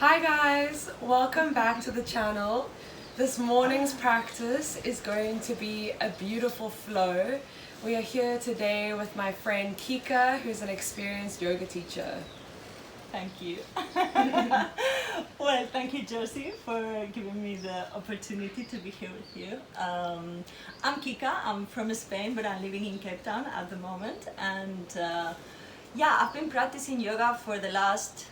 Hi guys, welcome back to the channel. This morning's practice is going to be a beautiful flow. We are here today with my friend Kika, who's an experienced yoga teacher. Thank you. Well, thank you, Josie, for giving me the opportunity to be here with you. I'm Kika. I'm from Spain, but I'm living in Cape Town at the moment. And yeah, I've been practicing yoga for the last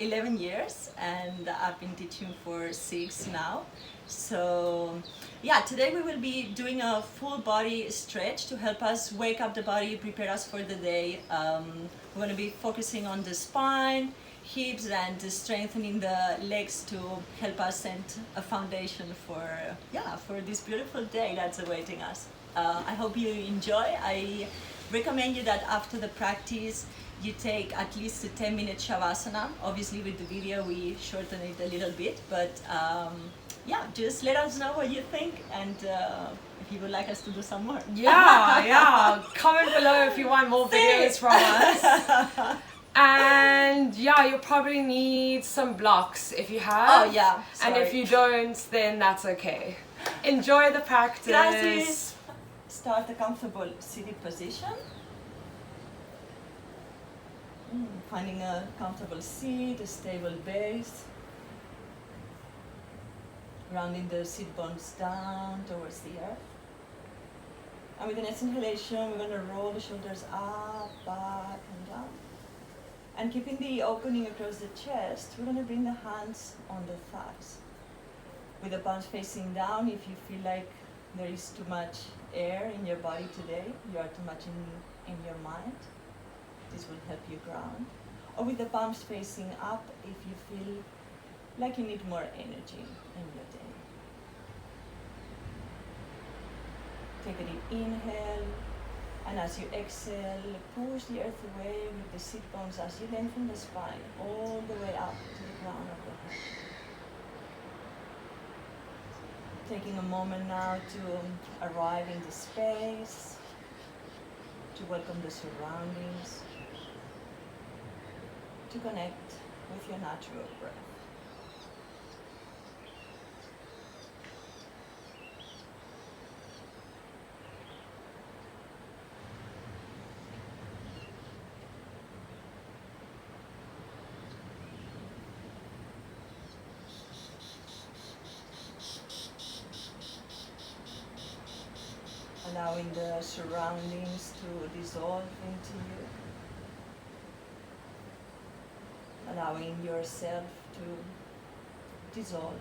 11 years, and I've been teaching for 6 now. So yeah, today we will be doing a full body stretch to help us wake up the body, prepare us for the day. We're going to be focusing on the spine, hips, and strengthening the legs to help us set a foundation for this beautiful day that's awaiting us. I hope you enjoy. I recommend you that after the practice you take at least a 10-minute savasana. Obviously with the video we shorten it a little bit, but yeah, just let us know what you think, and if you would like us to do some more. Yeah. Comment below if you want more videos from us. And yeah, you'll probably need some blocks if you have. Oh yeah, sorry. And if you don't, then that's okay. Enjoy the practice. Gracias. Start a comfortable seated position. Finding a comfortable seat, a stable base. Rounding the sit bones down towards the earth. And with the next inhalation, we're going to roll the shoulders up, back, and down. And keeping the opening across the chest, we're going to bring the hands on the thighs. With the palms facing down, if you feel like there is too much air in your body today, you are too much in your mind, this will help you ground. Or with the palms facing up, if you feel like you need more energy in your day. Take a deep inhale, and as you exhale, push the earth away with the sit bones as you lengthen the spine all the way up to the crown of the head. Taking a moment now to arrive in the space, to welcome the surroundings, to connect with your natural breath. Allowing the surroundings to dissolve into you. Allowing yourself to dissolve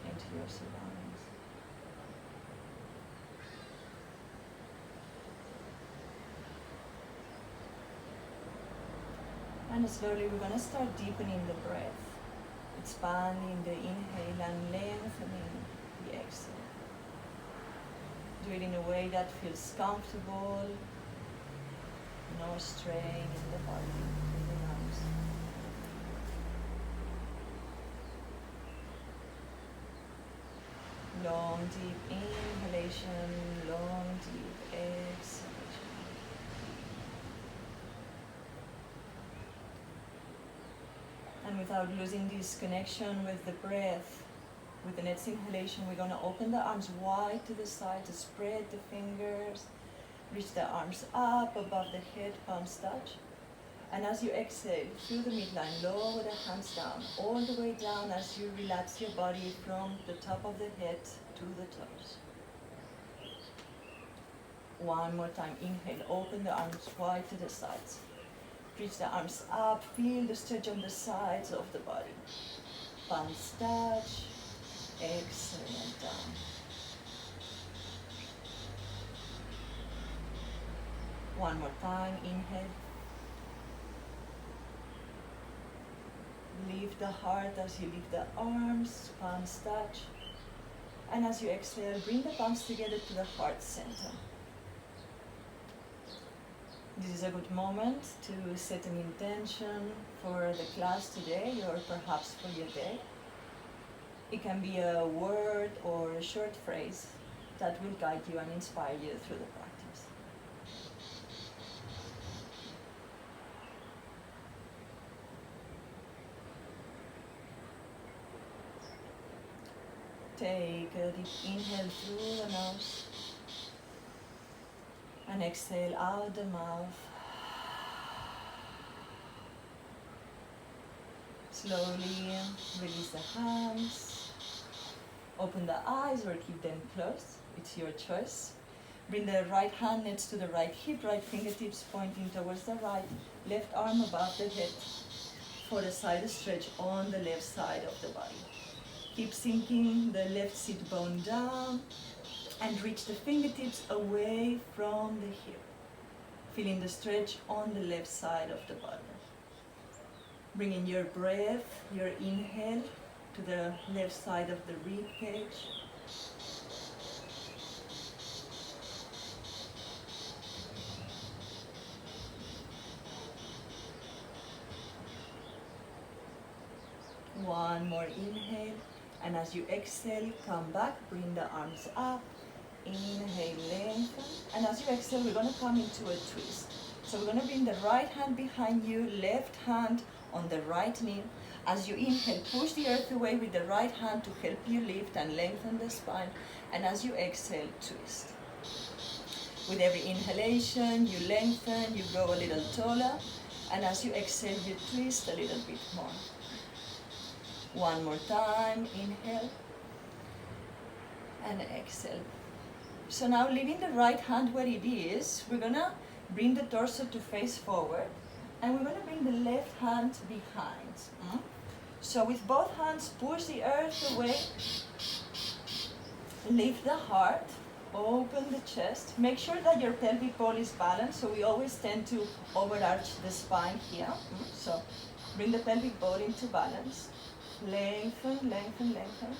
into your surroundings. And slowly we're going to start deepening the breath, expanding the inhale and lengthening the exhale. Do it in a way that feels comfortable, no strain in the body, in the nose. Long, deep inhalation, long, deep exhalation. And without losing this connection with the breath, with the next inhalation, we're going to open the arms wide to the side, to spread the fingers, reach the arms up above the head, palms touch. And as you exhale through the midline, lower the hands down, all the way down as you relax your body from the top of the head to the toes. One more time, inhale, open the arms wide to the sides. Reach the arms up, feel the stretch on the sides of the body. Palms touch. Exhale and down. One more time, inhale. Lift the heart as you lift the arms, palms touch. And as you exhale, bring the palms together to the heart center. This is a good moment to set an intention for the class today, or perhaps for your day. It can be a word or a short phrase that will guide you and inspire you through the practice. Take a deep inhale through the nose and exhale out the mouth. Slowly release the hands. Open the eyes or keep them closed. It's your choice. Bring the right hand next to the right hip, right fingertips pointing towards the right, left arm above the head for a side stretch on the left side of the body. Keep sinking the left sit bone down and reach the fingertips away from the hip. Feeling the stretch on the left side of the body. Bringing your breath, your inhale to the left side of the rib cage. One more inhale, and as you exhale, come back, bring the arms up. Inhale, lengthen, and as you exhale, we're going to come into a twist. So we're going to bring the right hand behind you, left hand on the right knee. As you inhale, push the earth away with the right hand to help you lift and lengthen the spine. And as you exhale, twist. With every inhalation, you lengthen, you grow a little taller. And as you exhale, you twist a little bit more. One more time, inhale and exhale. So now leaving the right hand where it is, we're gonna bring the torso to face forward and we're gonna bring the left hand behind. So with both hands, push the earth away, lift the heart, open the chest, make sure that your pelvic ball is balanced, so we always tend to overarch the spine here. So bring the pelvic ball into balance. Lengthen, lengthen, lengthen.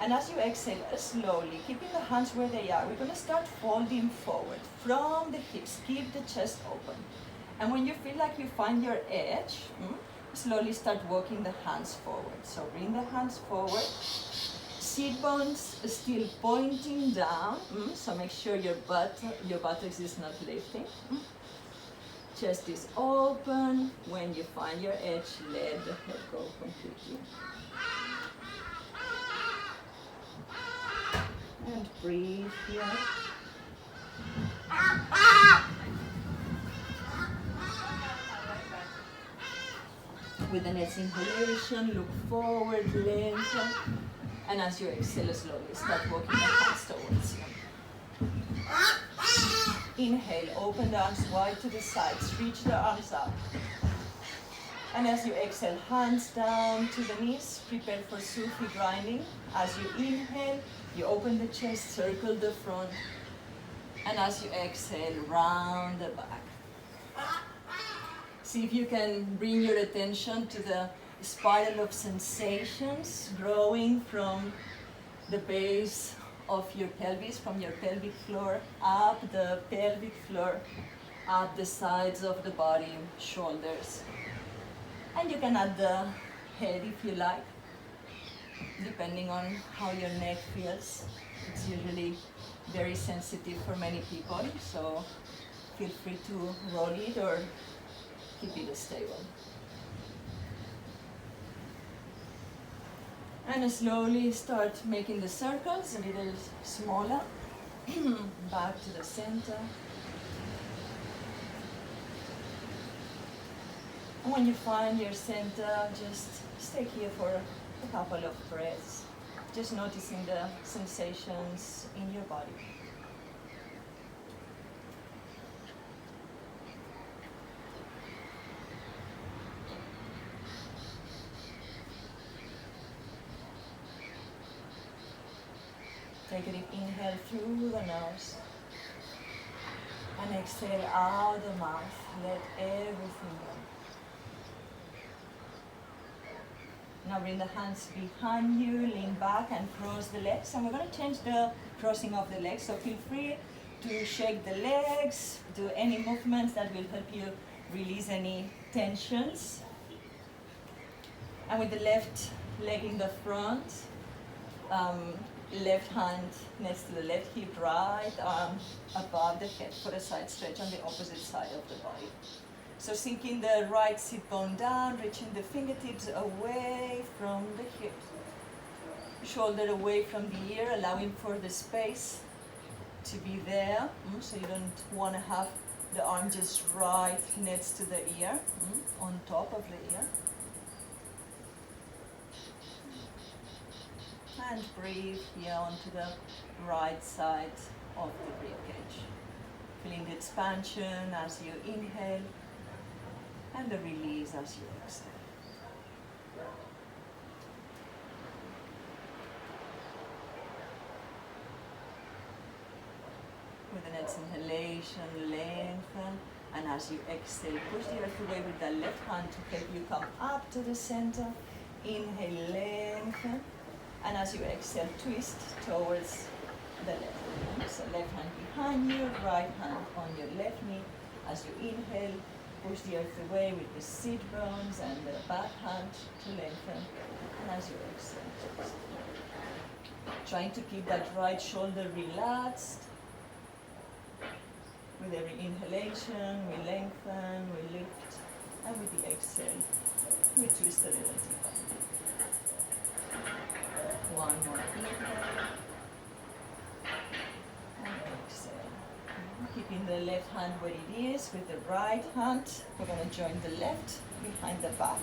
And as you exhale, slowly, keeping the hands where they are, we're going to start folding forward from the hips. Keep the chest open. And when you feel like you find your edge, slowly start walking the hands forward. So bring the hands forward. Sit bones still pointing down. So make sure your buttocks is not lifting. Chest is open. When you find your edge, let the head go completely. And breathe here. With the next inhalation, look forward, lengthen. And as you exhale slowly, start walking the hands towards you. Inhale, open the arms wide to the sides, reach the arms up. And as you exhale, hands down to the knees, prepare for Sufi Grinding. As you inhale, you open the chest, circle the front. And as you exhale, round the back. See if you can bring your attention to the spiral of sensations growing from the base of your pelvis, from your pelvic floor, up the pelvic floor, up the sides of the body, shoulders. And you can add the head if you like, depending on how your neck feels. It's usually very sensitive for many people, so feel free to roll it or keep it stable. And slowly start making the circles a little smaller. Back to the center. And when you find your center, just stay here for a couple of breaths, just noticing the sensations in your body. Take a deep inhale through the nose and exhale out the mouth. Let everything go. Now bring the hands behind you, lean back and cross the legs. And we're going to change the crossing of the legs, so feel free to shake the legs, do any movements that will help you release any tensions. And with the left leg in the front, left hand next to the left hip, right arm above the head for a side stretch on the opposite side of the body. So sinking the right sit bone down, reaching the fingertips away from the hips. shoulder away from the ear, allowing for the space to be there. So you don't want to have the arm just right next to the ear, on top of the ear. And breathe here onto the right side of the ribcage. Feeling the expansion as you inhale and the release as you exhale. With the next inhalation, lengthen, and as you exhale, push the earth away with the left hand to help you come up to the center. Inhale, lengthen, and as you exhale, twist towards the left. So left hand behind you, right hand on your left knee. As you inhale, push the earth away with the sit bones and the back hand to lengthen, and as you exhale, twist. Trying to keep that right shoulder relaxed. With every inhalation, we lengthen, we lift, and with the exhale, we twist a little deeper. One more inhale, and exhale. Keeping the left hand where it is, with the right hand, we're going to join the left behind the back.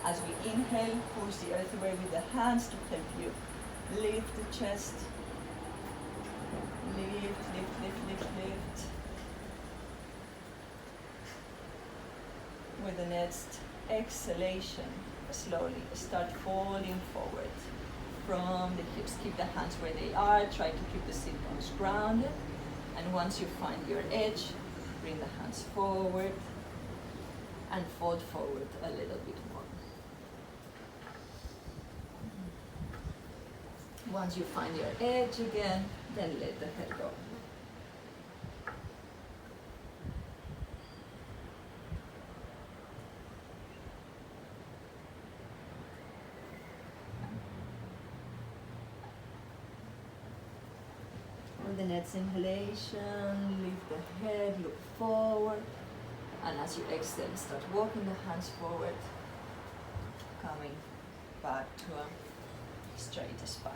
As we inhale, push the earth away with the hands to help you lift the chest. Lift, lift, lift, lift, lift. With the next exhalation, slowly start folding forward from the hips. Keep the hands where they are. Try to keep the sit bones grounded. And once you find your edge, bring the hands forward and fold forward a little bit more. Once you find your edge again, then let the head go. With the next inhalation, lift the head, look forward. And as you exhale, start walking the hands forward, coming back to a straight spine.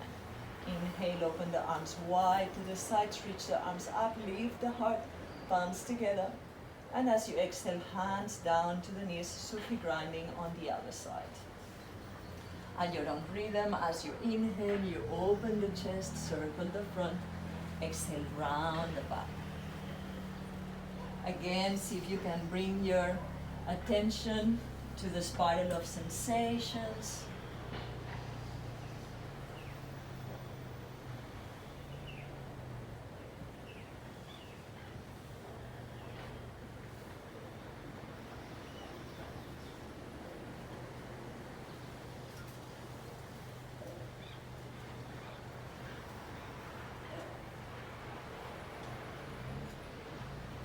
Inhale, open the arms wide to the sides, reach the arms up, lift the heart, palms together. And as you exhale, hands down to the knees, Sufi Grinding on the other side. At your own rhythm, as you inhale, you open the chest, circle the front, exhale, round the back. Again, see if you can bring your attention to the spiral of sensations.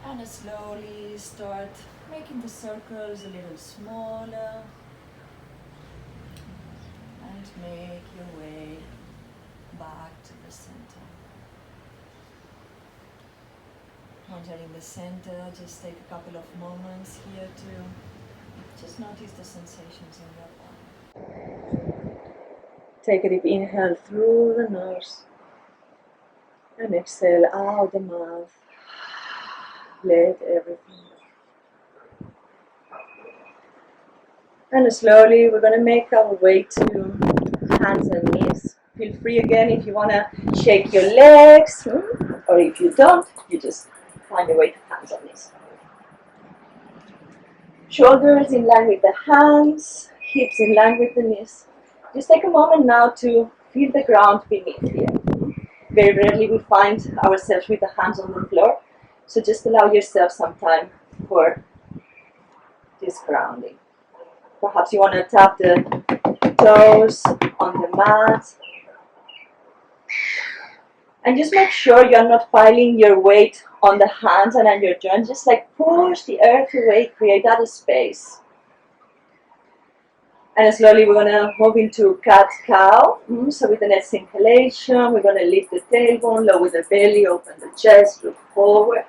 And slowly start making the circles a little smaller and make your way back to the center. Once you're in the center, just take a couple of moments here to just notice the sensations in your body. Take a deep inhale through the nose and exhale out the mouth. Let everything go. And slowly we're going to make our way to hands and knees. Feel free again if you want to shake your legs, or if you don't, you just find a way to hands and knees. Shoulders in line with the hands, hips in line with the knees. Just take a moment now to feel the ground beneath here. Very rarely we find ourselves with the hands on the floor. So just allow yourself some time for this grounding. Perhaps you want to tap the toes on the mat. And just make sure you're not piling your weight on the hands and on your joints. Just like push the earth away, create that space. And slowly we're going to move into cat-cow. So with the next inhalation, we're going to lift the tailbone, lower the belly, open the chest, look forward.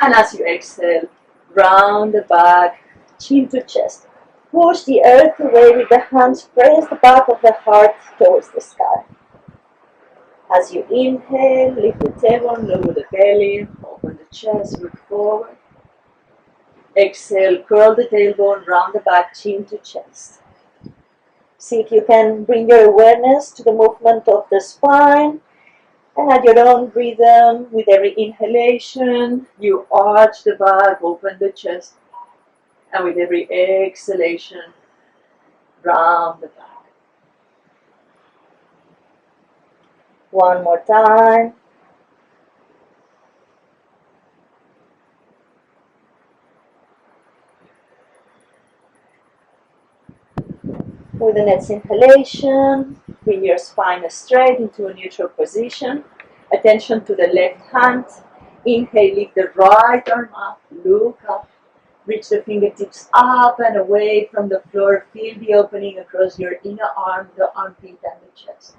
And as you exhale, round the back, chin to chest. Push the earth away with the hands, press the back of the heart towards the sky. As you inhale, lift the tailbone, lower the belly, open the chest, look forward. Exhale, curl the tailbone, round the back, chin to chest. See if you can bring your awareness to the movement of the spine, and at your own rhythm, with every inhalation, you arch the back, open the chest, and with every exhalation, round the back. One more time. With the next inhalation, bring your spine straight into a neutral position. Attention to the left hand. Inhale, lift the right arm up, look up. Reach the fingertips up and away from the floor. Feel the opening across your inner arm, the armpit and the chest.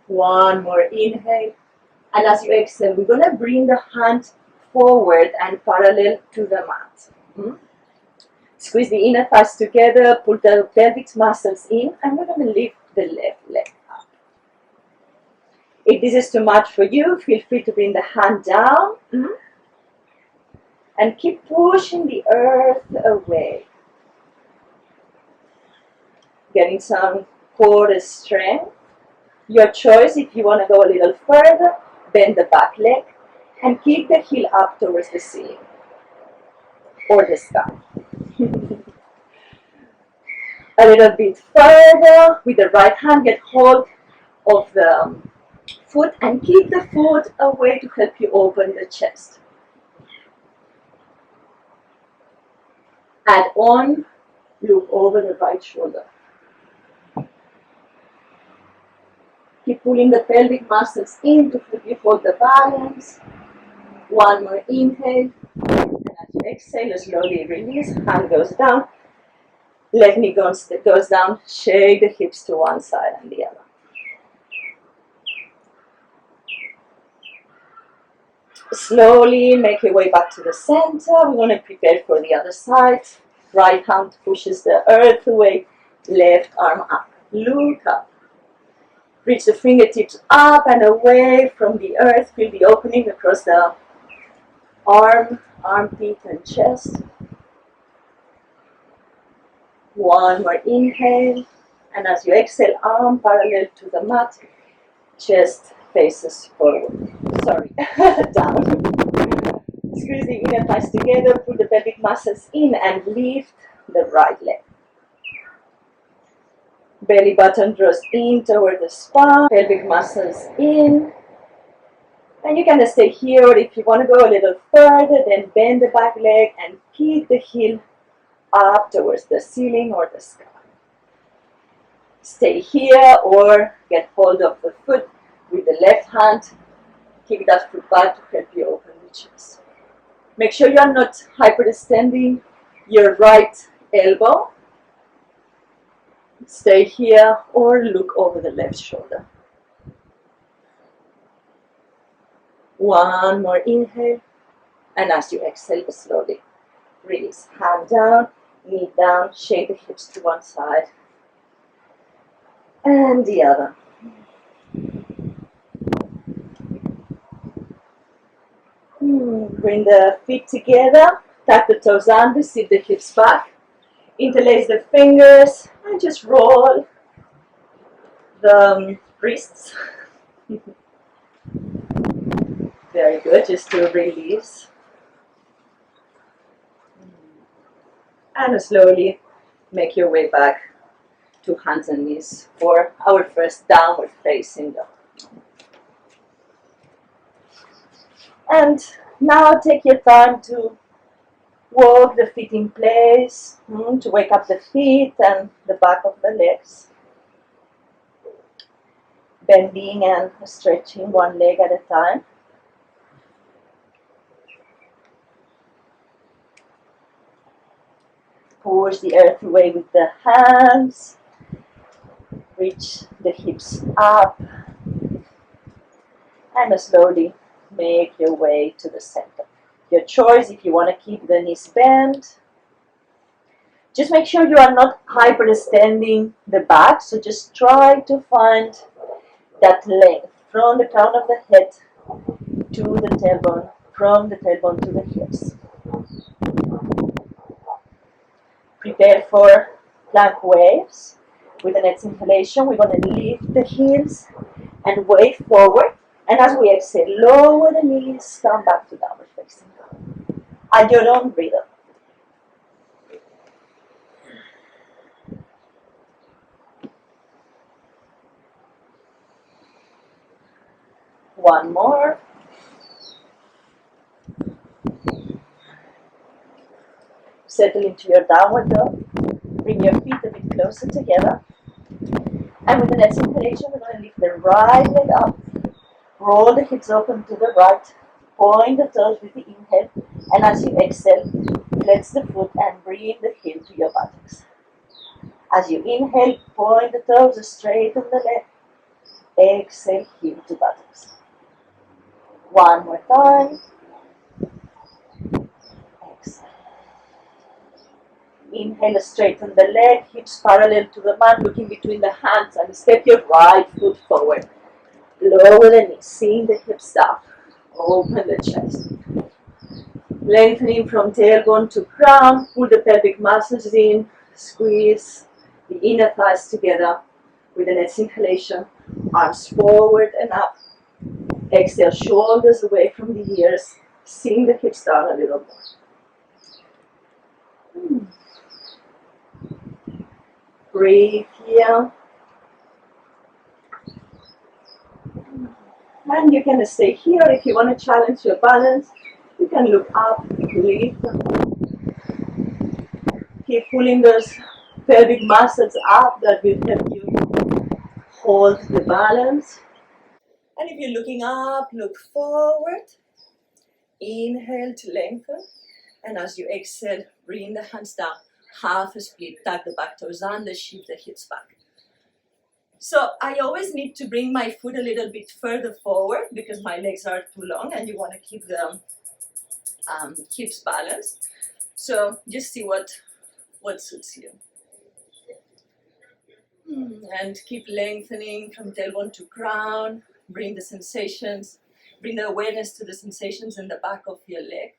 One more inhale. And as you exhale, we're going to bring the hand forward and parallel to the mat. Squeeze the inner thighs together, pull the pelvic muscles in, and we're going to lift the left leg up. If this is too much for you, feel free to bring the hand down. And keep pushing the earth away. Getting some core strength. Your choice if you want to go a little further, bend the back leg and keep the heel up towards the ceiling or the sky. A little bit further, with the right hand, get hold of the foot and keep the foot away to help you open the chest. Add on, look over the right shoulder. Keep pulling the pelvic muscles in to help you hold the balance. One more inhale. And as you exhale, slowly release. Hand goes down. Left knee goes down. Shake the hips to one side and the other. Slowly make your way back to the center. We're going to prepare for the other side. Right hand pushes the earth away. Left arm up. Look up. Reach the fingertips up and away from the earth. Feel the opening across the arm, armpit and chest. One more inhale. And as you exhale, arm parallel to the mat. Chest faces forward. Sorry, down. Squeeze the inner thighs together. Pull the pelvic muscles in and lift the right leg. Belly button draws in toward the spine, pelvic muscles in. And you can stay here, or if you want to go a little further, then bend the back leg and keep the heel up towards the ceiling or the sky. Stay here or get hold of the foot with the left hand. Kick that foot back to help you open the chest. Make sure you are not hyperextending your right elbow. Stay here or look over the left shoulder. One more inhale, and as you exhale, slowly release. Hand down, knee down, shake the hips to one side and the other. Bring the feet together, tuck the toes under, sit the hips back, interlace the fingers, and just roll the wrists. Very good, just to release. And slowly make your way back to hands and knees for our first downward facing dog. And now take your time to walk the feet in place, to wake up the feet and the back of the legs. Bending and stretching one leg at a time. Push the earth away with the hands. Reach the hips up. And slowly make your way to the center. Your choice if you want to keep the knees bent Just make sure you are not hyperextending the back, so just try to find that length from the crown of the head to the tailbone, from the tailbone to the hips. Prepare for plank waves. With the next inhalation, we're going to lift the heels and wave forward. And as we exhale, lower the knees, come back to downward facing dog. At your own rhythm. One more. Settle into your downward dog. Bring your feet a bit closer together. And with the next inhalation, we're going to lift the right leg up. Roll the hips open to the right. Point the toes with the inhale. And as you exhale, flex the foot and bring the heel to your buttocks. As you inhale, point the toes, straighten the leg. Exhale, heel to buttocks. One more time. Exhale. Inhale, straighten the leg, hips parallel to the mat, looking between the hands, and step your right foot forward. Lower the knees, seeing the hips down. Open the chest. Lengthening from tailbone to crown, pull the pelvic muscles in, squeeze the inner thighs together. With the next inhalation, arms forward and up. Exhale, shoulders away from the ears, seeing the hips down a little more. Breathe here. And you can stay here if you want to challenge your balance. You can look up, lift. Keep pulling those pelvic muscles up, that will help you hold the balance. And if you're looking up, look forward. Inhale to lengthen. And as you exhale, bring the hands down. Half a split, tuck the back toes under, shift the hips back. So I always need to bring my foot a little bit further forward because my legs are too long and you want to keep the hips balanced. So just see what suits you. And keep lengthening from tailbone to crown. Bring the sensations, bring the awareness to the sensations in the back of your leg.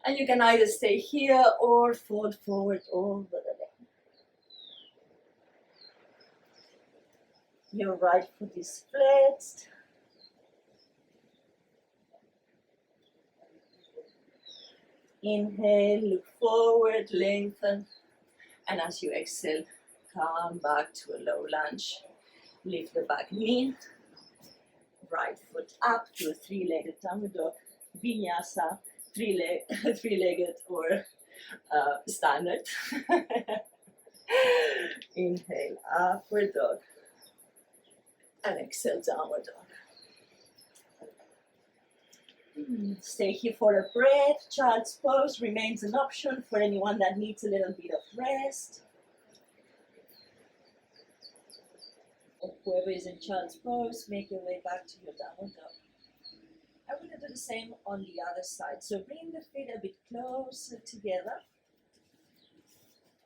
And you can either stay here or fold forward over the leg. Your right foot is flexed. Inhale, look forward, lengthen. And as you exhale, come back to a low lunge. Lift the back knee. Right foot up to a three-legged downward dog. Vinyasa, three-legged or standard. Inhale, upward dog. And exhale, downward dog. Stay here for a breath. Child's pose remains an option for anyone that needs a little bit of rest. Or whoever is in child's pose, make your way back to your downward dog. I'm going to do the same on the other side. So bring the feet a bit closer together.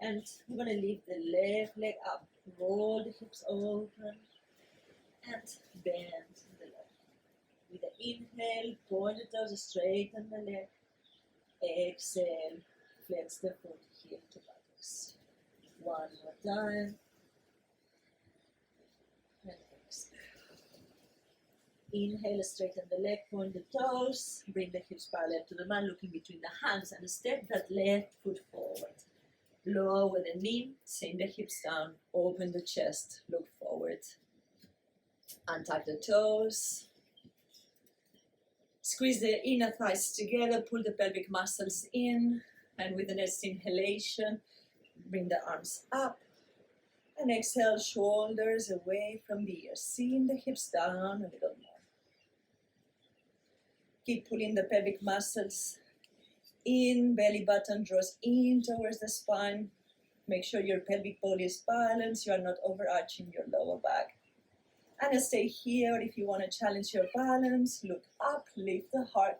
And we're going to lift the left leg up. Roll the hips open. And bend the leg. With the inhale, point the toes, straighten the leg. Exhale, flex the foot, heel to buttocks. One more time. And exhale. Inhale, straighten the leg, point the toes. Bring the hips parallel to the mat, looking between the hands, and step that left foot forward. Lower the knee, send the hips down, open the chest, look forward. Untuck the toes. Squeeze the inner thighs together, pull the pelvic muscles in, and with the next inhalation, bring the arms up. And exhale, shoulders away from the ears. Seeing the hips down a little more. Keep pulling the pelvic muscles in, belly button draws in towards the spine. Make sure your pelvic body is balanced, you are not overarching your lower back. And stay here if you want to challenge your balance. Look up, lift the heart.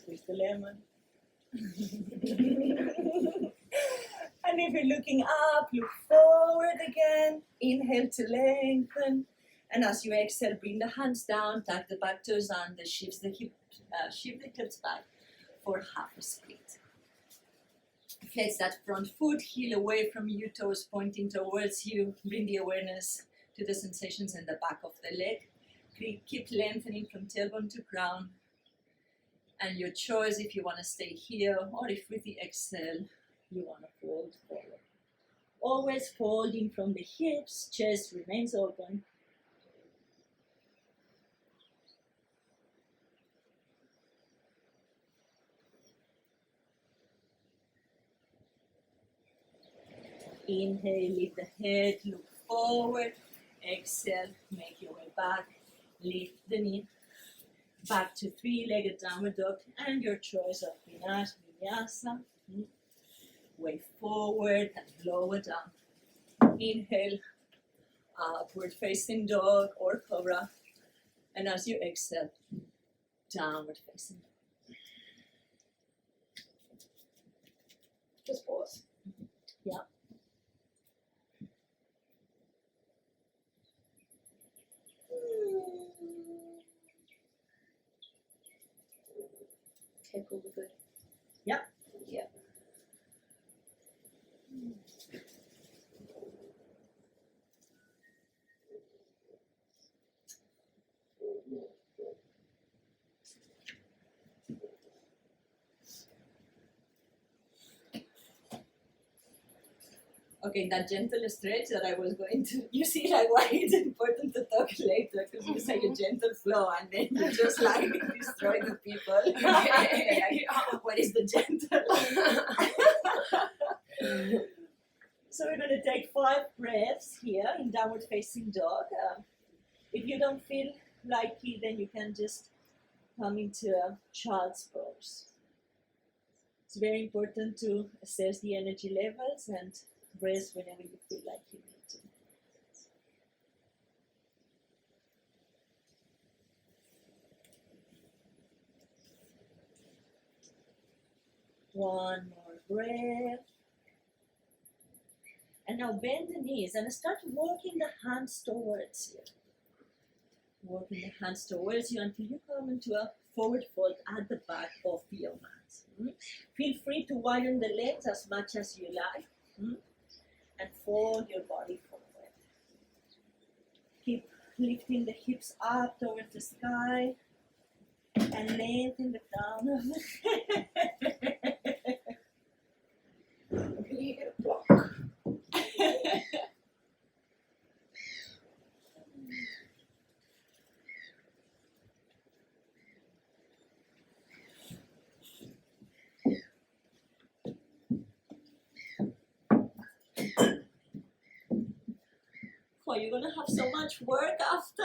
Squeeze the lemon. And if you're looking up, look forward again. Inhale to lengthen. And as you exhale, bring the hands down, tuck the back toes under, shift the hips back for half a split. Flex that front foot, heel away from you, toes pointing towards you. Bring the awareness to the sensations in the back of the leg. Keep lengthening from tailbone to crown. And your choice if you want to stay here or if with the exhale you want to fold forward. Always folding from the hips, chest remains open. Inhale, lift the head, look forward. Exhale, make your way back. Lift the knee. Back to three-legged downward dog and your choice of Vinyasa. Way forward and lower down. Inhale, upward facing dog or cobra. And as you exhale, downward facing dog. Just pause. Yeah. Okay, cool, we're good. Yeah. Yeah. Okay, that gentle stretch that I was going to, you see like why it's important to talk later, because you say a gentle flow and then you just like destroy the people. Like, what is the gentle? So we're going to take 5 breaths here in downward facing dog. If you don't feel like it, then you can just come into a child's pose. It's very important to assess the energy levels and rest whenever you feel like you need to. One more breath. And now bend the knees and start walking the hands towards you. Walking the hands towards you until you come into a forward fold at the back of your mat. Feel free to widen the legs as much as you like. And fold your body forward. Keep lifting the hips up towards the sky and lengthen the crown of the head. Big block. Oh, you're gonna have so much work after.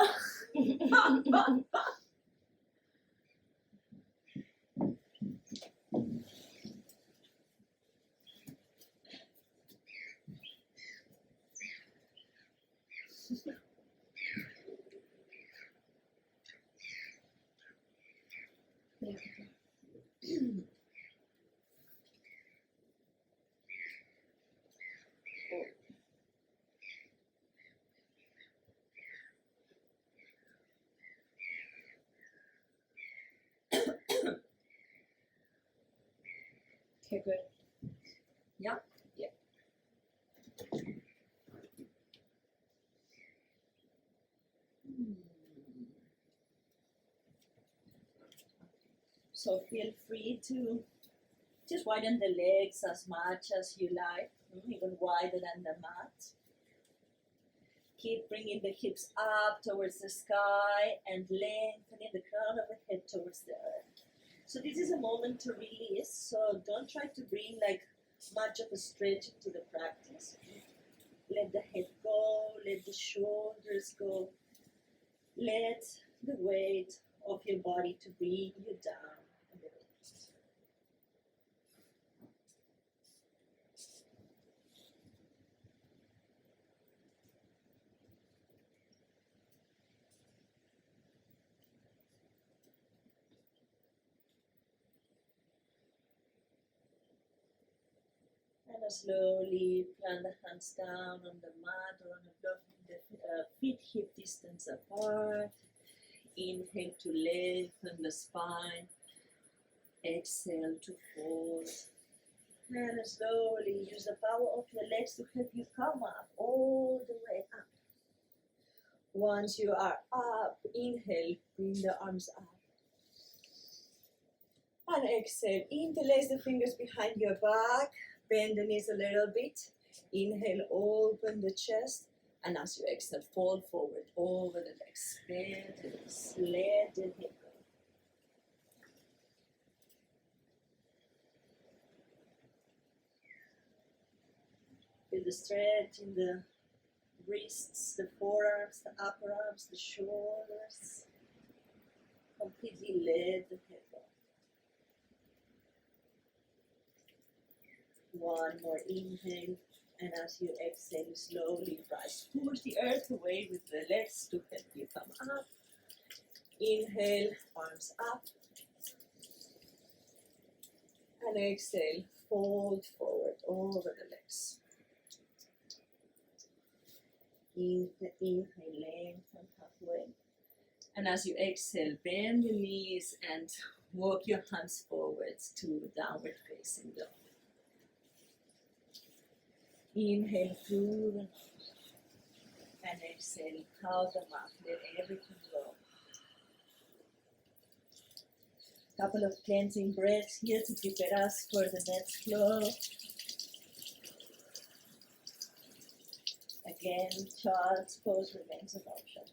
Okay, good. Yeah. Yeah. So feel free to just widen the legs as much as you like, even wider than the mat. Keep bringing the hips up towards the sky and lengthening the crown of the head towards the earth. So this is a moment to release, so don't try to bring like much of a stretch into the practice. Let the head go, let the shoulders go. Let the weight of your body to bring you down a little. slowly plant the hands down on the mat or on the floor, the feet hip distance apart. Inhale to lengthen the spine. Exhale to fold. And slowly use the power of your legs to help you come up all the way up. Once you are up, inhale, bring the arms up. And exhale, interlace the fingers behind your back, bend the knees a little bit. Inhale, open the chest. And as you exhale, fold forward over the legs. Bend the knees, let the hip go. Feel the stretch in the wrists, the forearms, the upper arms, the shoulders. Completely let the head go. One more inhale, and as you exhale, slowly rise. Push the earth away with the legs to help you come up. Inhale, arms up. And exhale, fold forward over the legs. Inhale, lengthen halfway. And as you exhale, bend your knees and walk your hands forwards to downward facing dog. Inhale through the nose. And exhale, out the mouth, let everything go. Couple of cleansing breaths here to prepare us for the next flow. Again, child's pose remains an option.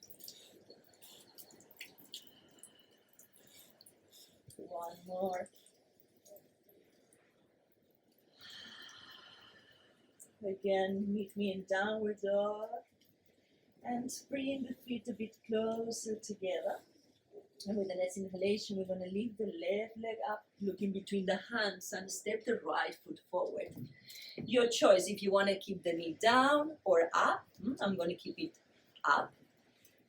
One more. Again, meet me in downward dog. And bring the feet a bit closer together. And with the next inhalation, we're going to lift the left leg up, looking between the hands, and step the right foot forward. Your choice if you want to keep the knee down or up. I'm going to keep it up.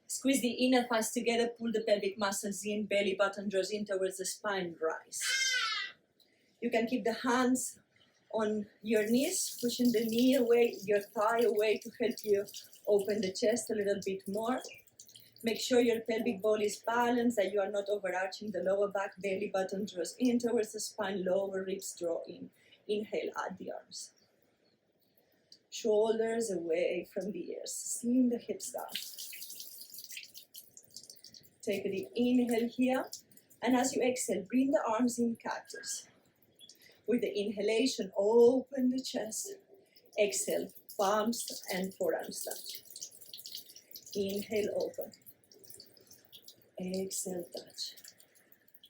Squeeze the inner thighs together, pull the pelvic muscles in, belly button draws in towards the spine, rise. You can keep the hands on your knees, pushing the knee away, your thigh away to help you open the chest a little bit more. Make sure your pelvic ball is balanced, that you are not overarching the lower back, belly button draws in towards the spine, lower ribs draw in. Inhale, add the arms. Shoulders away from the ears, sling the hips down. Take a deep inhale here, and as you exhale, bring the arms in cactus. With the inhalation, open the chest. Exhale, palms and forearms touch. Inhale, open. Exhale, touch.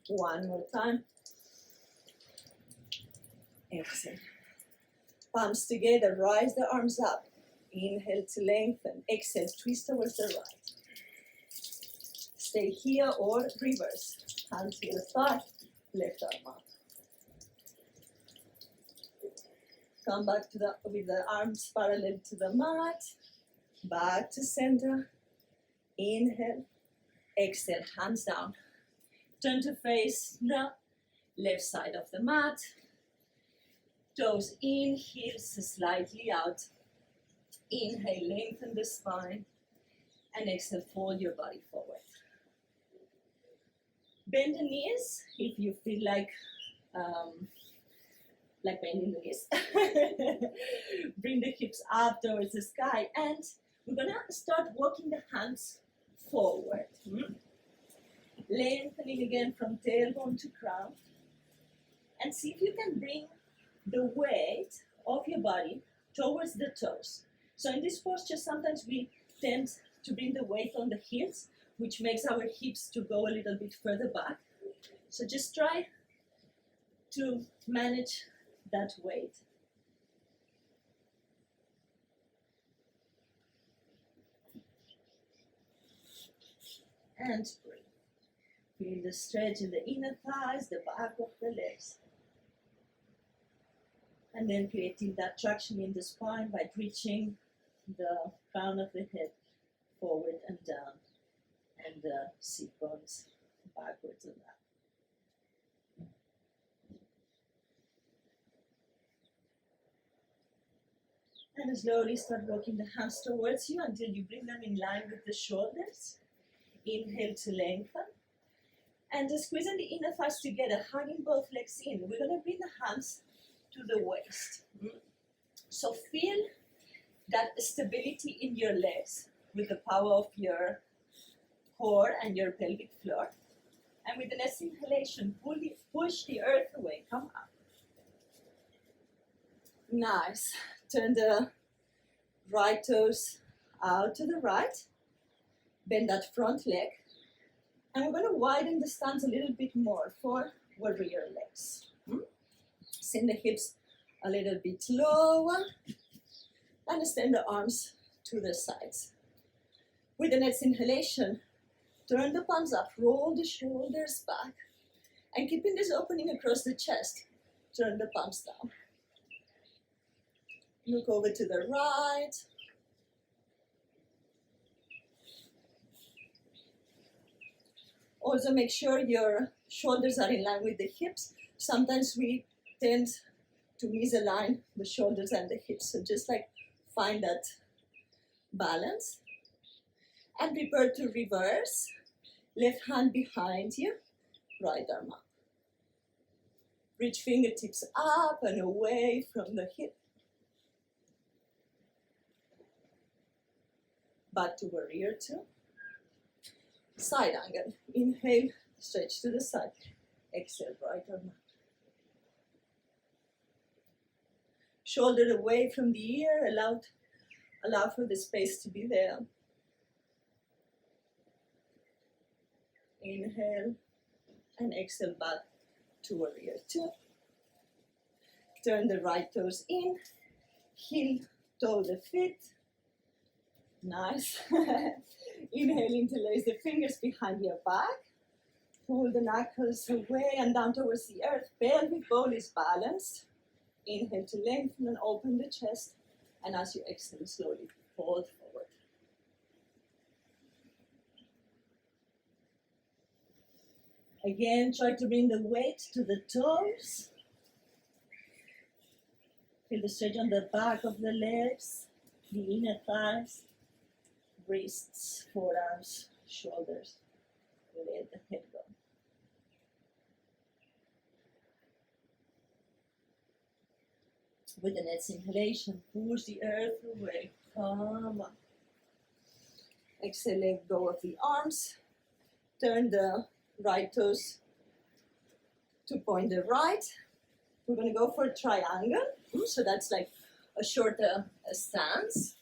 One more time. Exhale. Palms together, rise the arms up. Inhale to lengthen. Exhale, twist towards the right. Stay here or reverse. Hand to the thigh, left arm up. Come back to with the arms parallel to the mat. Back to center. Inhale. Exhale, hands down. Turn to face the left side of the mat. Toes in, heels slightly out. Inhale, lengthen the spine. And exhale, fold your body forward. Bend the knees if you feel like bending the knees. Bring the hips up towards the sky, and we're gonna start walking the hands forward. Lengthening again from tailbone to crown, and see if you can bring the weight of your body towards the toes. So in this posture, sometimes we tend to bring the weight on the heels, which makes our hips to go a little bit further back. So just try to manage that weight. And breathe. Feel the stretch in the inner thighs, the back of the legs. And then creating that traction in the spine by reaching the crown of the head forward and down, and the seat bones backwards and up. And slowly start rocking the hands towards you until you bring them in line with the shoulders. Inhale to lengthen. And just squeezing the inner thighs together, hugging both legs in. We're going to bring the hands to the waist. So feel that stability in your legs with the power of your core and your pelvic floor. And with the next inhalation, push the earth away. Come up. Nice. Turn the right toes out to the right. Bend that front leg. And we're going to widen the stance a little bit more for warrior legs. Send the hips a little bit lower. And extend the arms to the sides. With the next inhalation, turn the palms up, roll the shoulders back. And keeping this opening across the chest, turn the palms down. Look over to the right. Also make sure your shoulders are in line with the hips. Sometimes we tend to misalign the shoulders and the hips. So just like find that balance. And prepare to reverse. Left hand behind you, right arm up. Reach fingertips up and away from the hip. Back to warrior two. Side angle. Inhale, stretch to the side. Exhale, right arm up. Shoulder away from the ear. Allow for the space to be there. Inhale and exhale back to warrior two. Turn the right toes in. Heel toe the feet. Nice. Inhale, interlace the fingers behind your back. Pull the knuckles away and down towards the earth. Pelvic bowl is balanced. Inhale to lengthen and open the chest. And as you exhale, slowly fold forward. Again, try to bring the weight to the toes. Feel the stretch on the back of the legs, the inner thighs, wrists, forearms, shoulders. Let the head go. With the next inhalation, push the earth away. Come on. Exhale, let go of the arms. Turn the right toes to point the right. We're going to go for a triangle. So that's like a shorter stance.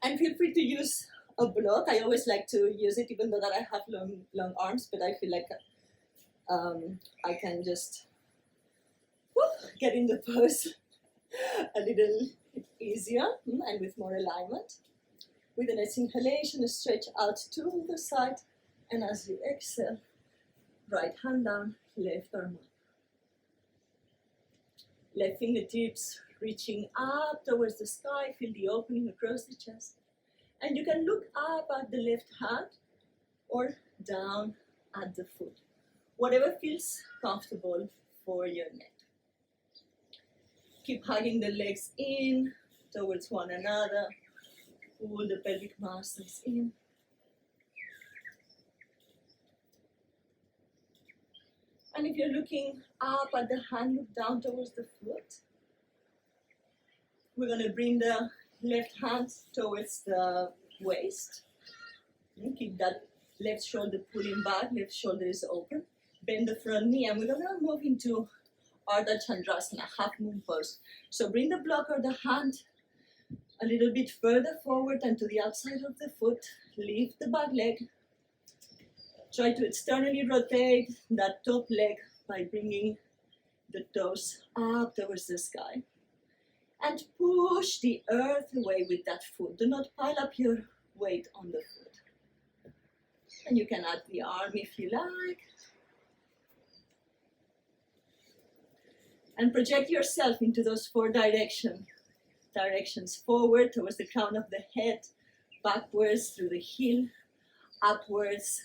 And feel free to use a block. I always like to use it, even though that I have long arms, but I feel like I can just get in the pose a little easier and with more alignment. With the next inhalation, stretch out to the side. And as you exhale, right hand down, left arm up. Left fingertips reaching up towards the sky. Feel the opening across the chest. And you can look up at the left hand or down at the foot. Whatever feels comfortable for your neck. Keep hugging the legs in towards one another. Pull the pelvic muscles in. And if you're looking up at the hand, look down towards the foot. We're going to bring the left hand towards the waist. And keep that left shoulder pulling back, left shoulder is open. Bend the front knee, and we're going to move into Ardha Chandrasana, half moon pose. So bring the block or the hand a little bit further forward and to the outside of the foot. Lift the back leg. Try to externally rotate that top leg by bringing the toes up towards the sky. And push the earth away with that foot. Do not pile up your weight on the foot. And you can add the arm if you like. And project yourself into those four directions. Forward towards the crown of the head, backwards through the heel, upwards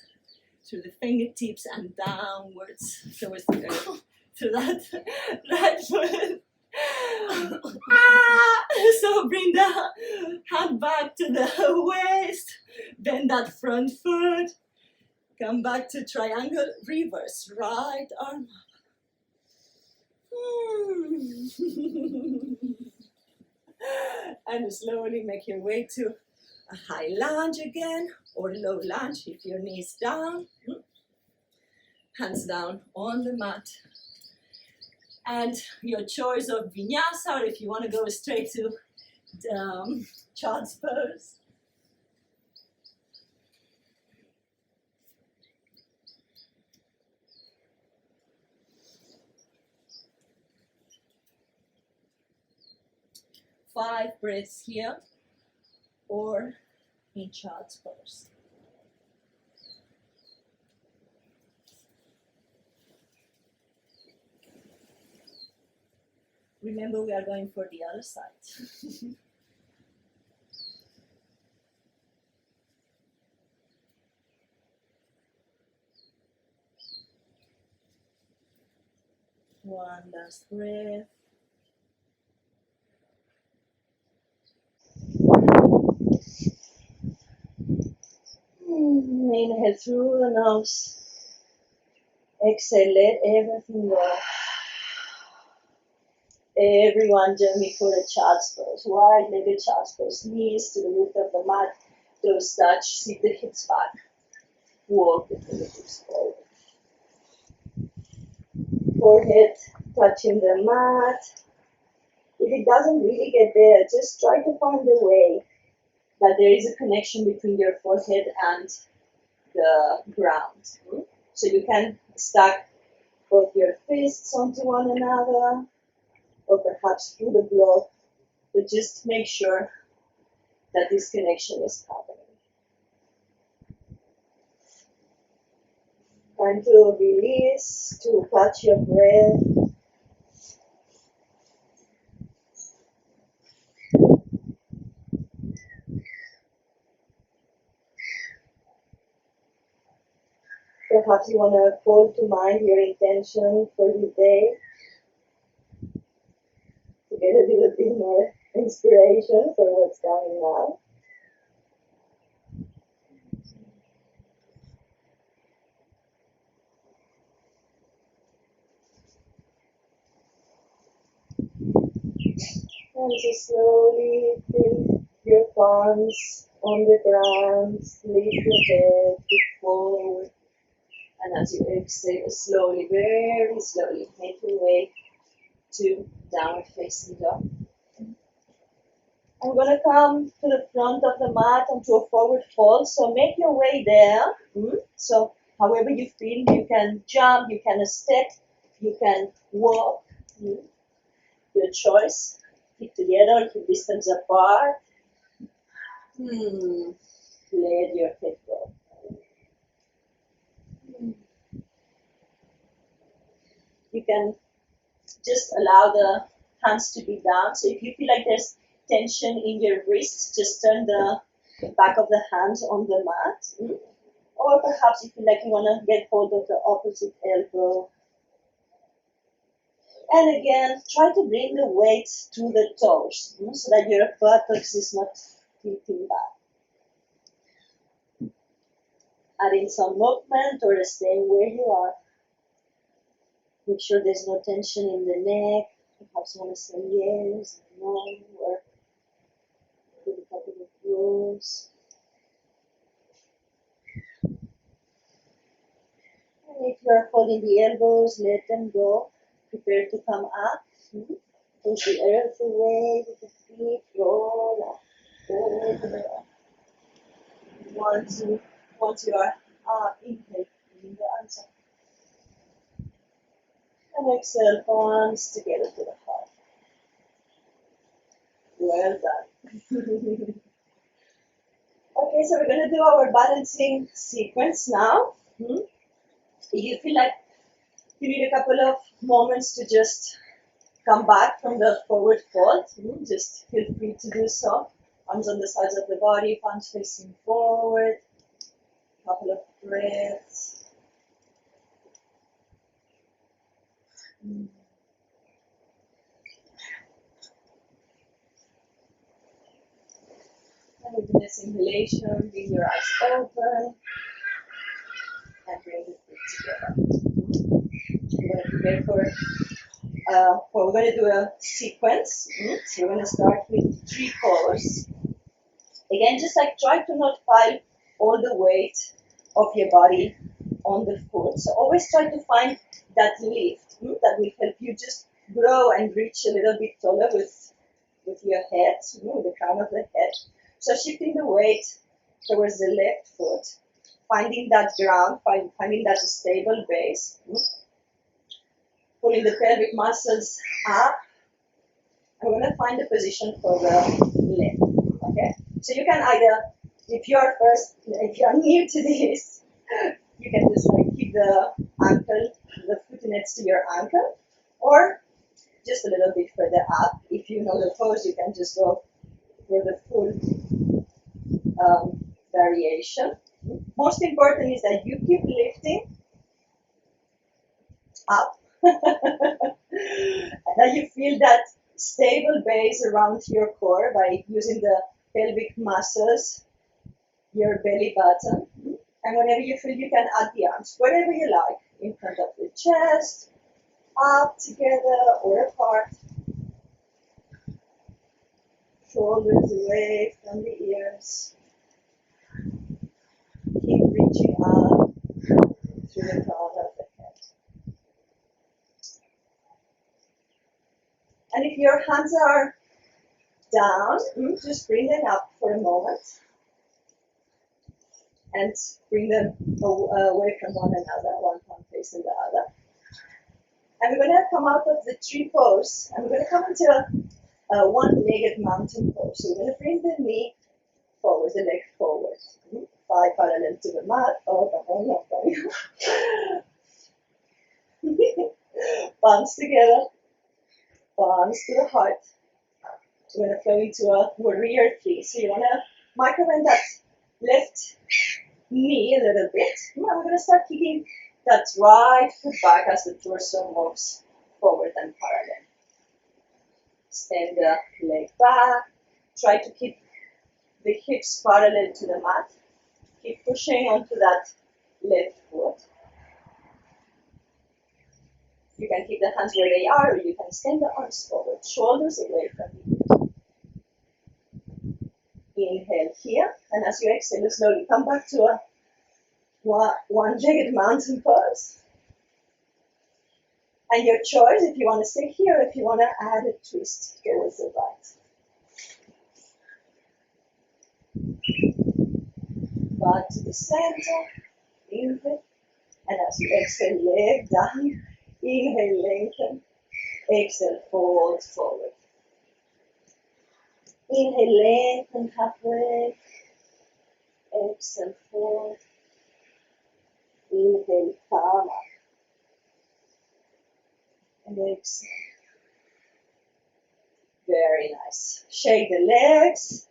through the fingertips, and downwards towards the earth. Through that right foot. So bring the hand back to the waist, bend that front foot, come back to triangle, reverse, right arm up. And slowly make your way to a high lunge again, or low lunge if your knees down. Hands down on the mat. And your choice of Vinyasa, or if you want to go straight to child's pose. Five breaths here, or in child's pose. Remember, we are going for the other side. One last breath. Inhale through the nose. Exhale, let everything go. Everyone join me for a child's pose. Wide-legged child's pose. Knees to the roof of the mat. Toes touch. Sit the hips back. Walk the fingertips forward. Forehead touching the mat. If it doesn't really get there, just try to find a way that there is a connection between your forehead and the ground. So you can stack both your fists onto one another, or perhaps through the block, but just make sure that this connection is happening. Time to release, to catch your breath. Perhaps you want to call to mind your intention for the day to get a little bit more inspiration for what's going on. And just slowly feel your palms on the ground, lift your head, look forward. And as you exhale, slowly, very slowly, make your way to downward facing dog. I'm going to come to the front of the mat and to a forward fold. So make your way there. So however you feel, you can jump, you can step, you can walk. Your choice. Keep together, keep distance apart. Let your head go. You can just allow the hands to be down. So if you feel like there's tension in your wrists, just turn the back of the hands on the mat. Or perhaps you feel like you want to get hold of the opposite elbow. And again, try to bring the weight to the toes so that your buttocks is not tilting back. Adding some movement or staying where you are. Make sure there's no tension in the neck. Perhaps you want to say yes, no, or do a couple of blows. And if you are holding the elbows, let them go. Prepare to come up. Push the earth away with the feet. Roll up. Once you are up, inhale, bring the arms up. And exhale, palms together to the heart. Well done. Okay, so we're going to do our balancing sequence now. If you feel like you need a couple of moments to just come back from the forward fold, just feel free to do so. Arms on the sides of the body, palms facing forward. Couple of breaths. And with this inhalation, bring your eyes open and bring the feet together. We're going to prepare for, we're going to do a sequence. So we're going to start with 3 poses. Again, just like try to not pile all the weight of your body on the foot. So always try to find that lift that will help you just grow and reach a little bit taller with your head, with the crown of the head. So shifting the weight towards the left foot, finding that ground, finding that stable base, pulling the pelvic muscles up. I'm going to find the position for the left. Okay, so you can either, if you're new to this, you can just like keep the foot next to your ankle, or just a little bit further up. If you know the pose, you can just go for the full variation. Most important is that you keep lifting up, and that you feel that stable base around your core by using the pelvic muscles, your belly button. And whenever you feel, you can add the arms, wherever you like, in front of the chest, up together or apart, shoulders away from the ears. Keep reaching up through the crown of the head. And if your hands are down, just bring them up for a moment and bring them away from one another, one palm facing the other. And we're going to come out of the tree pose, and we're going to come into a one-legged mountain pose. So we're going to bring the knee forward, the leg forward, thigh parallel to the mat. Palms together, palms to the heart. We're going to flow into a warrior 3. So you want to microbend that left knee a little bit. And we're going to start kicking that right foot back as the torso moves forward and parallel. Extend the leg back. Try to keep the hips parallel to the mat. Keep pushing onto that left foot. You can keep the hands where they are, or you can extend the arms forward, shoulders away from you. Inhale here, and as you exhale, slowly come back to a one-legged mountain pose. And your choice, if you want to stay here, if you want to add a twist towards the right. Back to the center, inhale, and as you exhale, leg down, inhale, lengthen, exhale, fold forward. Inhale, lengthen halfway, exhale, fold, inhale, come up, and exhale. Very nice. Shake the legs.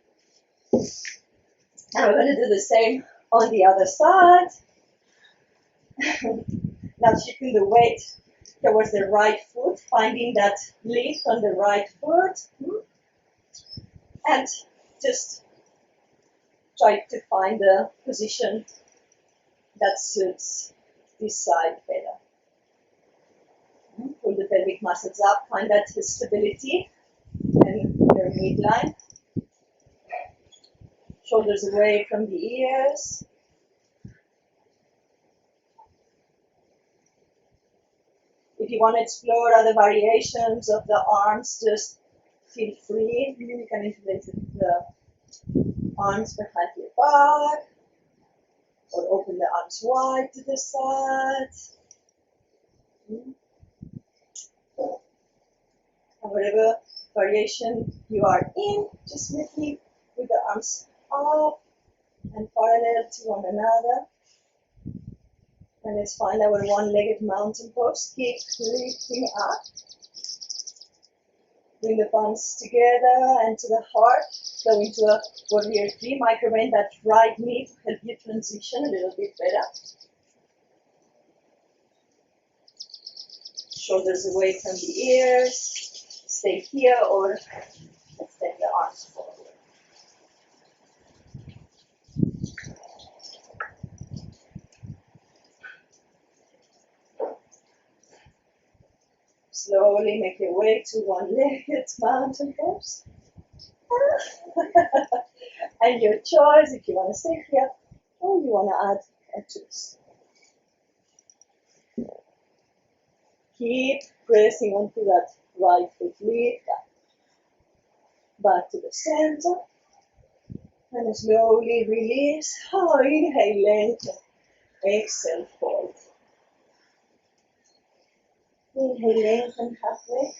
And we're going to do the same on the other side. Now shifting the weight towards the right foot, finding that lift on the right foot. And just try to find a position that suits this side better. Pull the pelvic muscles up, find that stability and your midline. Shoulders away from the ears. If you want to explore other variations of the arms, just feel free. You can integrate the arms behind your back, or open the arms wide to the side. And whatever variation you are in, just keep with the arms up and parallel to one another. And let's find our one-legged mountain pose. Keep lifting up. Bring the palms together and to the heart. Go into a warrior 3. Microbend that right knee to help you transition a little bit better. Shoulders away from the ears. Stay here or extend the arms forward. Slowly make your way to one-legged mountain pose. And your choice if you want to stay here or you want to add a twist. Keep pressing onto that right foot, lift up. Back to the center. And slowly release. Inhale, lengthen. Exhale, fold. Inhale, lengthen halfway.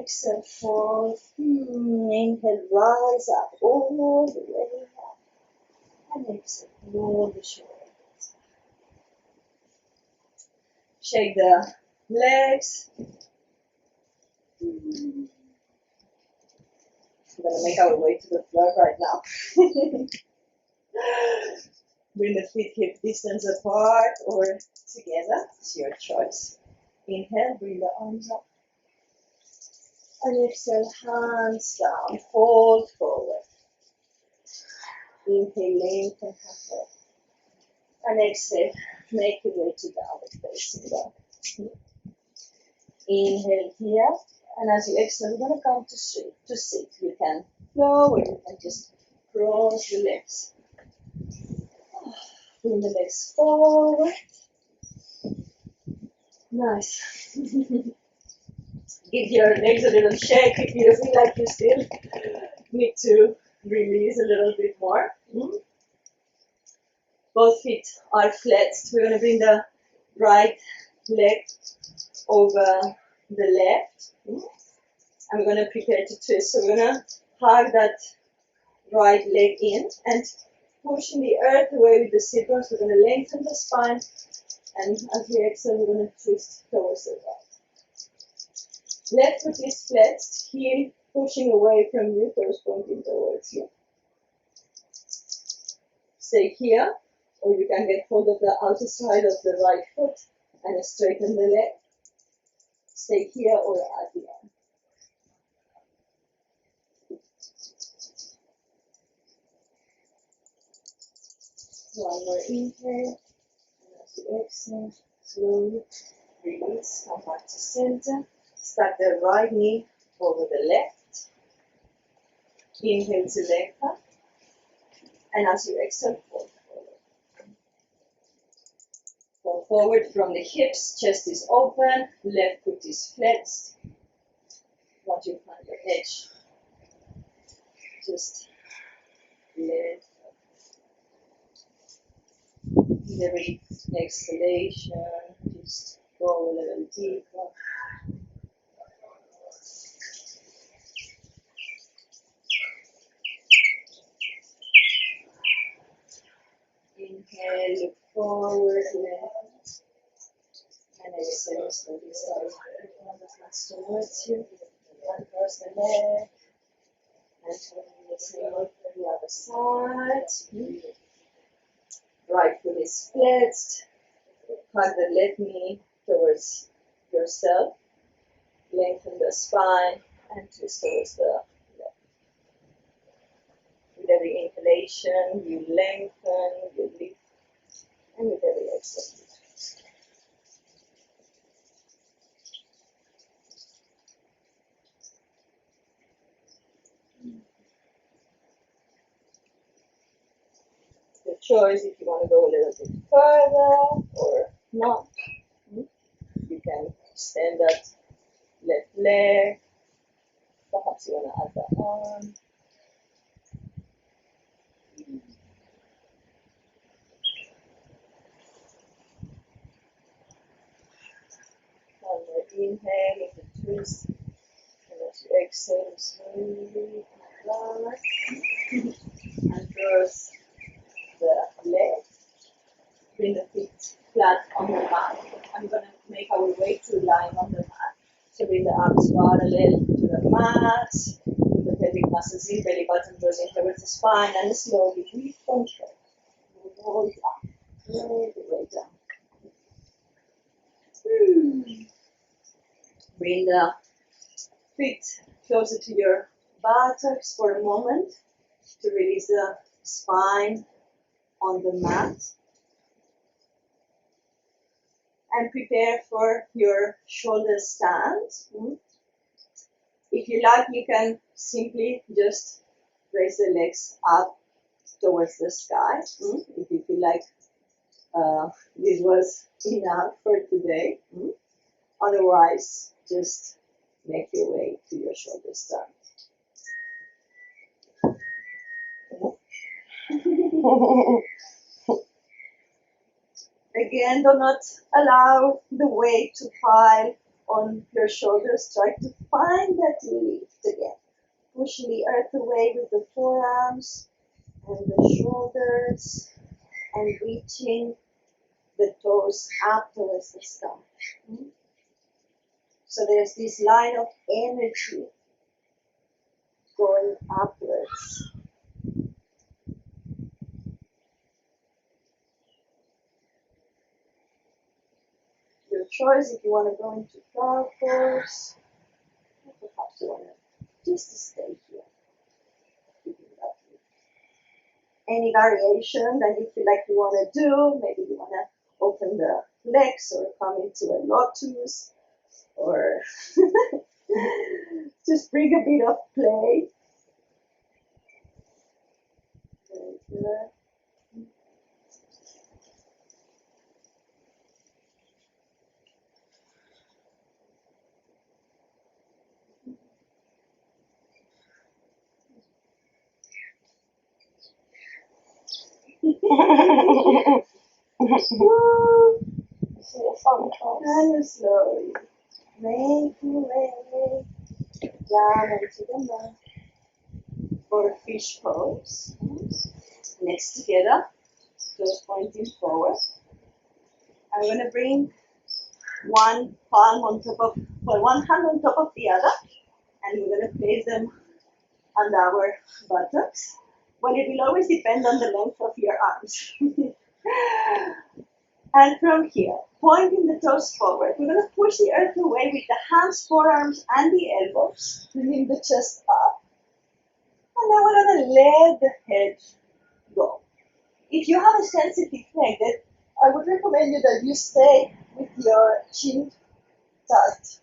Exhale, fold. Inhale, rise up all the way up. And exhale, roll the shoulders. Shake the legs. We're going to make our way to the floor right now. Bring the feet hip distance apart or together. It's your choice. Inhale, bring the arms up. And exhale, hands down. Fold forward. Inhale, lengthen halfway. And exhale, make your way to downward facing dog. Inhale here. And as you exhale, we're going to come to sit. You can flow or you can just cross the legs. Bring the legs forward. Nice. Give your legs a little shake if you feel like you still need to release a little bit more. Both feet are flexed. We're going to bring the right leg over the left. I'm going to prepare to twist. So we're going to hug that right leg in and pushing the earth away with the sit bones. We're going to lengthen the spine. And as we exhale, we're going to twist towards the right. Left foot is flexed, heel pushing away from you, toes pointing towards you. Stay here, or you can get hold of the outer side of the right foot and straighten the leg. Stay here or at the end. One more inhale, and as you exhale, slowly release, come back to center. Stack the right knee over the left. Inhale to lengthen. And as you exhale, fold forward. Fall forward from the hips, chest is open, left foot is flexed. Once you find your edge, just let every exhalation, just go a little deeper. Inhale, look forward, lengthen. And exhale, slowly start moving the hands towards you. Uncross the leg. And turn the same way for the other side. Right foot is flexed. Hug the left knee towards yourself. Lengthen the spine and twist towards the left. With every inhalation, you lengthen, you lift, and with every exhale, you twist. The choice if you want to go a little bit further or not. You can extend that left leg. Perhaps you want to add the arm. One more inhale with a twist. And as you exhale, slowly relax. And cross the leg. Bring the feet flat on the mat. I'm going to make our way to lying on the mat. So bring the arms parallel to the mat. Put the pelvic muscles in, belly button draws in towards the spine, and slowly with control. Roll down. Roll the way down. Bring the feet closer to your buttocks for a moment to release the spine on the mat. And prepare for your shoulder stand. If you like, you can simply just raise the legs up towards the sky. If you feel like this was enough for today. Otherwise, just make your way to your shoulder stand. Again, do not allow the weight to pile on your shoulders. Try to find that lift again. Pushing the earth away with the forearms and the shoulders, and reaching the toes up towards the sky. So there's this line of energy going upwards. Your choice if you want to go into flower pose, or perhaps you want to just stay here. Any variation that you feel like you want to do, maybe you want to open the legs or come into a lotus, or just bring a bit of play. Very good. And slowly make your way down into the mat for fish pose. Legs together, toes pointing forward. I'm going to bring one palm on top of, one hand on top of the other, and we're going to place them on our buttocks. Well, it will always depend on the length of your arms. And from here, pointing the toes forward, we're going to push the earth away with the hands, forearms, and the elbows, bringing the chest up. And now we're going to let the head go. If you have a sensitive neck, I would recommend you that you stay with your chin tucked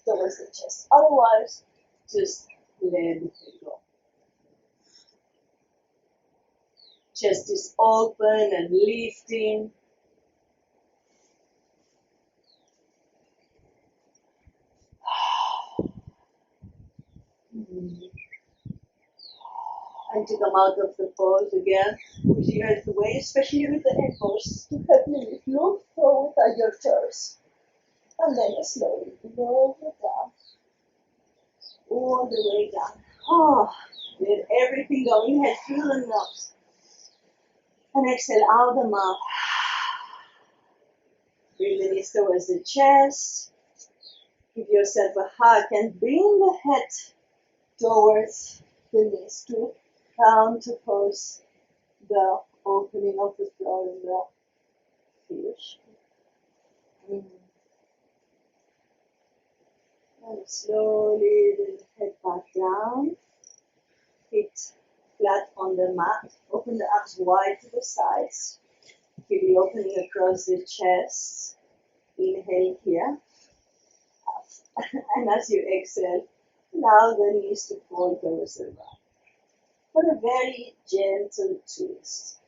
towards the chest. Otherwise, just let the head go. Chest is open and lifting. And to come out of the pose again, push the earth away, especially with the elbows, to help you look forward at your toes. And then slowly roll it down, all the way down. Let everything go. Inhale through the nose. And exhale out the mouth. Bring the knees towards the chest. Give yourself a hug and bring the head towards the knees to counterpose the opening of the floor in the fish. And slowly bring the head back down. Feet flat on the mat. Open the arms wide to the sides. Feel the opening across the chest. Inhale here. And as you exhale, allow the knees to fall towards the back. For a very gentle twist.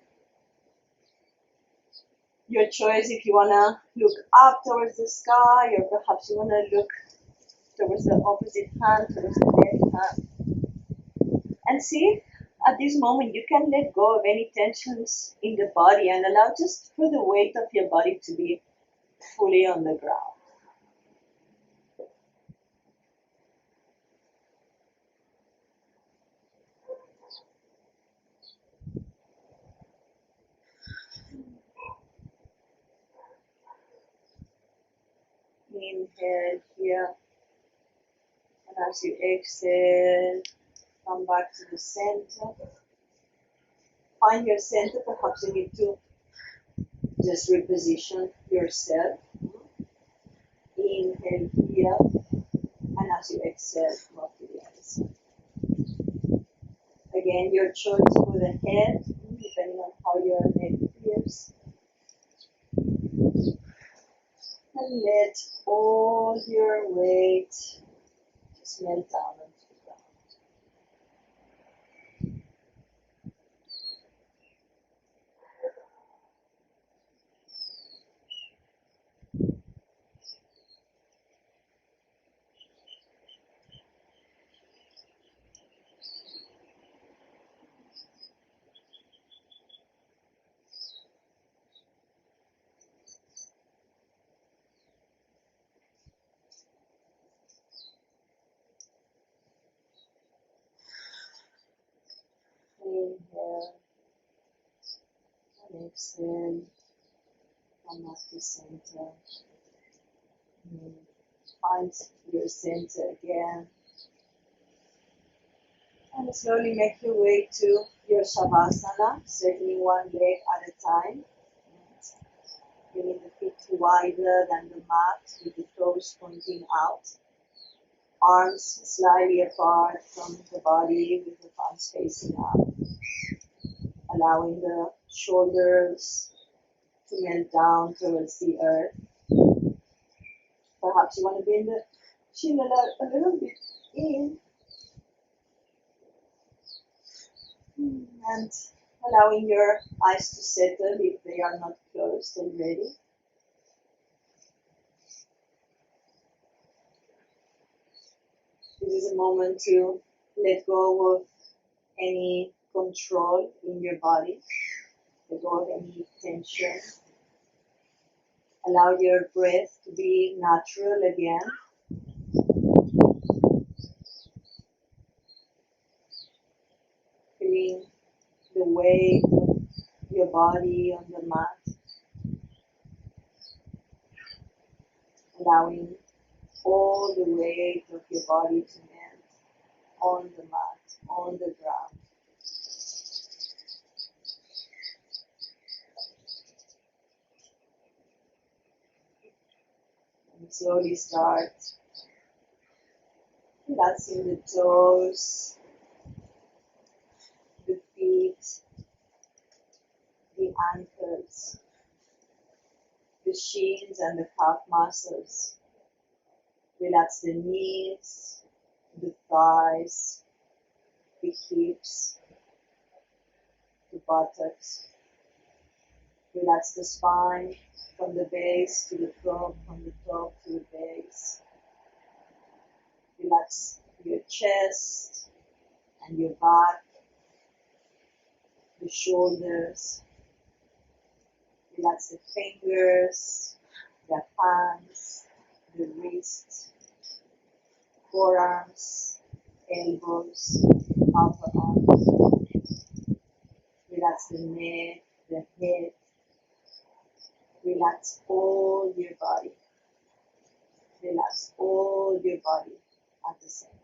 Your choice if you want to look up towards the sky, or perhaps you want to look towards the opposite hand, towards the left hand. And see if at this moment you can let go of any tensions in the body and allow just for the weight of your body to be fully on the ground. Inhale here, and as you exhale, come back to the center. Find your center. Perhaps you need to just reposition yourself. Inhale here, and as you exhale, come up to the other side. Again, your choice for the head, depending on how your neck feels. And let all your weight just melt down onto the ground. Inhale and exhale. Come up to center. Find your center again. And slowly make your way to your savasana, circling one leg at a time. Bringing the feet wider than the mat with the toes pointing out. Arms slightly apart from the body with the palms facing up. Allowing the shoulders to melt down towards the earth. Perhaps you want to bring the chin a little bit in. And allowing your eyes to settle if they are not closed already. This is a moment to let go of any control in your body, let go of any tension. Allow your breath to be natural again. Feeling the weight of your body on the mat. Allowing all the weight of your body to melt on the mat, on the ground. And slowly start relaxing the toes, the feet, the ankles, the shins and the calf muscles. Relax the knees, the thighs, the hips, the buttocks. Relax the spine from the base to the top, from the top to the base. Relax your chest and your back, the shoulders. Relax the fingers, the hands, the wrists, forearms, elbows, upper arms. Relax the neck, the head. Relax all your body. Relax all your body at the same time.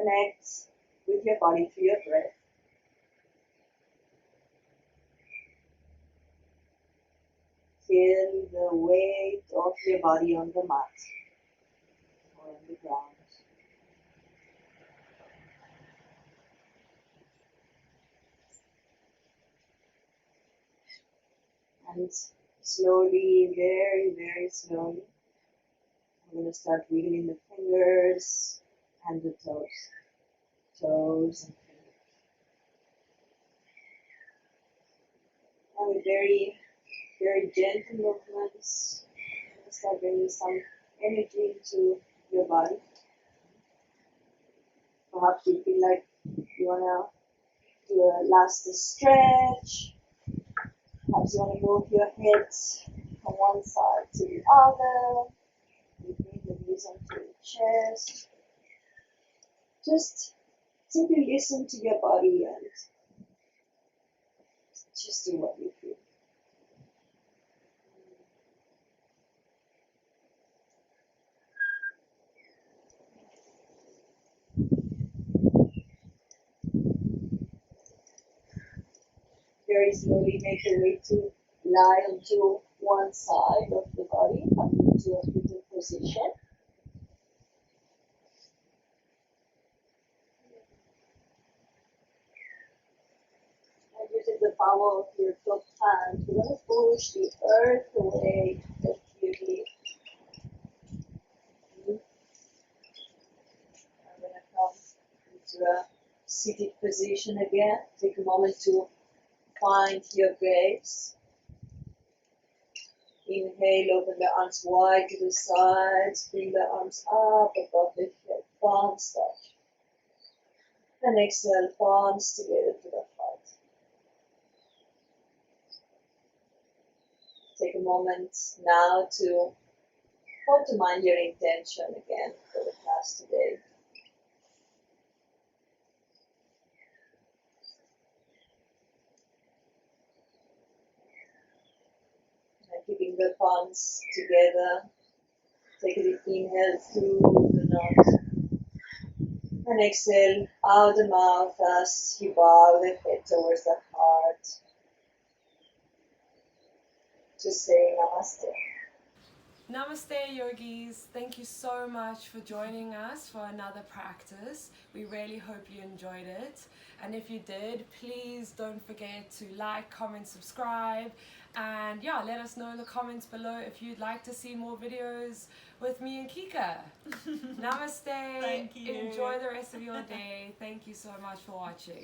connect with your body through your breath. Feel the weight of your body on the mat or on the ground. And slowly, very, very slowly, I'm going to start wiggling the fingers and the toes. Toes and fingers. And with very, very gentle movements, I'm going to start bringing some energy into your body. Perhaps you feel like you want to do a last stretch. Perhaps you want to move your head from one side to the other. You bring the knees onto your chest. Just simply listen to your body and just do what you feel. Very slowly make your way to lie onto one side of the body, coming into a fetal position. And using the power of your top hand, you're going to push the earth away completely. I'm going to come into a seated position again. Take a moment to find your gaze. Inhale, open the arms wide to the sides, bring the arms up above the head, palms touch. And exhale, palms together to the heart. Take a moment now to call to mind your intention again for the class today. And keeping the palms together, take a deep inhale through the nose. And exhale out the mouth as you bow the head towards the heart. Just say namaste. Namaste, yogis. Thank you so much for joining us for another practice. We really hope you enjoyed it. And if you did, please don't forget to like, comment, subscribe. And yeah, let us know in the comments below if you'd like to see more videos with me and Kika. Namaste. Thank you. Enjoy the rest of your day. Thank you so much for watching.